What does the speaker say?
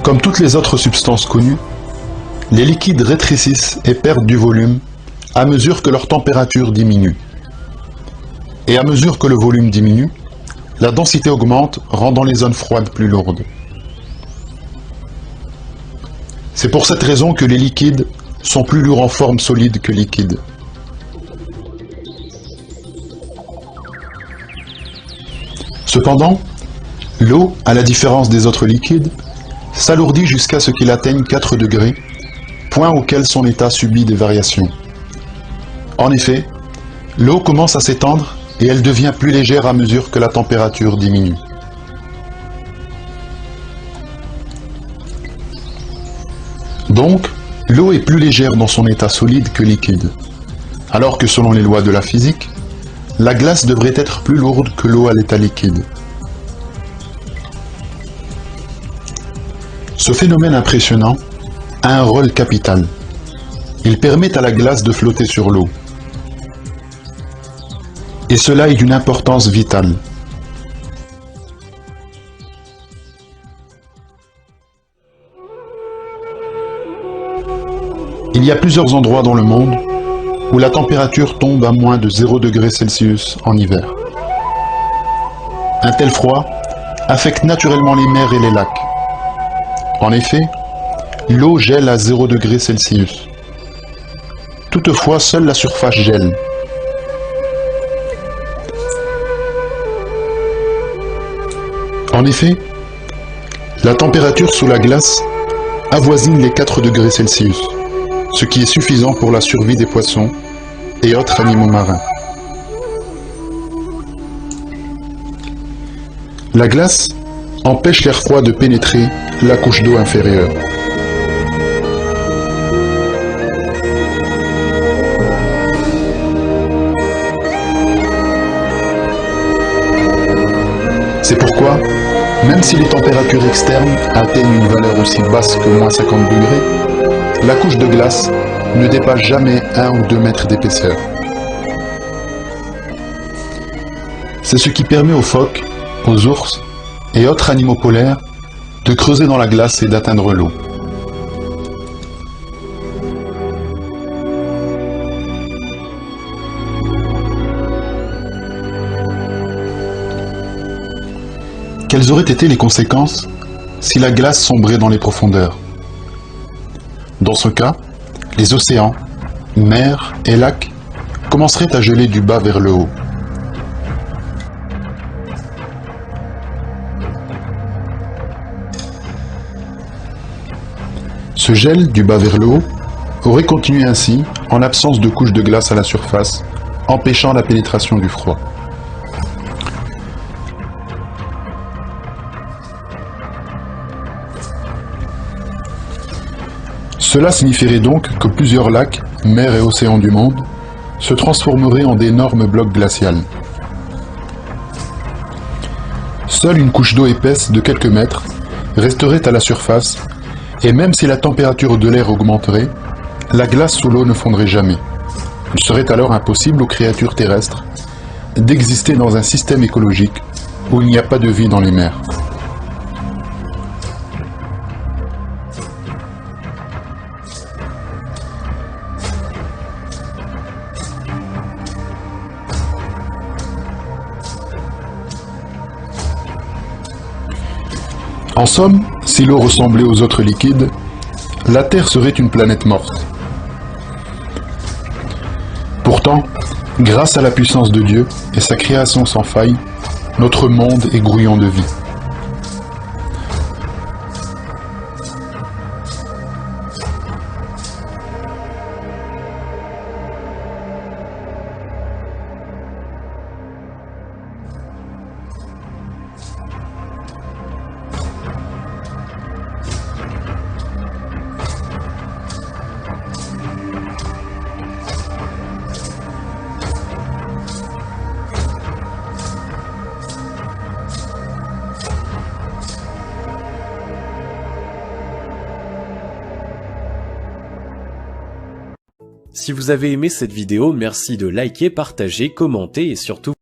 Comme toutes les autres substances connues, les liquides rétrécissent et perdent du volume à mesure que leur température diminue. Et à mesure que le volume diminue, la densité augmente, rendant les zones froides plus lourdes. C'est pour cette raison que les liquides sont plus lourds en forme solide que liquide. Cependant, l'eau, à la différence des autres liquides, s'alourdit jusqu'à ce qu'il atteigne 4 degrés, point auquel son état subit des variations. En effet, l'eau commence à s'étendre et elle devient plus légère à mesure que la température diminue. Donc, l'eau est plus légère dans son état solide que liquide, alors que selon les lois de la physique, la glace devrait être plus lourde que l'eau à l'état liquide. Ce phénomène impressionnant a un rôle capital. Il permet à la glace de flotter sur l'eau. Et cela est d'une importance vitale. Il y a plusieurs endroits dans le monde où la température tombe à moins de 0 degré Celsius en hiver. Un tel froid affecte naturellement les mers et les lacs. En effet, l'eau gèle à 0 degré Celsius. Toutefois, seule la surface gèle. En effet, la température sous la glace avoisine les 4 degrés Celsius, ce qui est suffisant pour la survie des poissons et autres animaux marins. La glace empêche l'air froid de pénétrer la couche d'eau inférieure. C'est pourquoi, même si les températures externes atteignent une valeur aussi basse que moins 50 degrés, la couche de glace ne dépasse jamais 1 ou 2 mètres d'épaisseur. C'est ce qui permet aux phoques, aux ours et autres animaux polaires de creuser dans la glace et d'atteindre l'eau. Quelles auraient été les conséquences si la glace sombrait dans les profondeurs? Dans ce cas, les océans, mers et lacs commenceraient à geler du bas vers le haut. Ce gel du bas vers le haut aurait continué ainsi en l'absence de couches de glace à la surface, empêchant la pénétration du froid. Cela signifierait donc que plusieurs lacs, mers et océans du monde se transformeraient en d'énormes blocs glacials. Seule une couche d'eau épaisse de quelques mètres resterait à la surface, et même si la température de l'air augmenterait, la glace sous l'eau ne fondrait jamais. Il serait alors impossible aux créatures terrestres d'exister dans un système écologique où il n'y a pas de vie dans les mers. En somme, si l'eau ressemblait aux autres liquides, la Terre serait une planète morte. Pourtant, grâce à la puissance de Dieu et sa création sans faille, notre monde est grouillant de vie. Si vous avez aimé cette vidéo, merci de liker, partager, commenter et surtout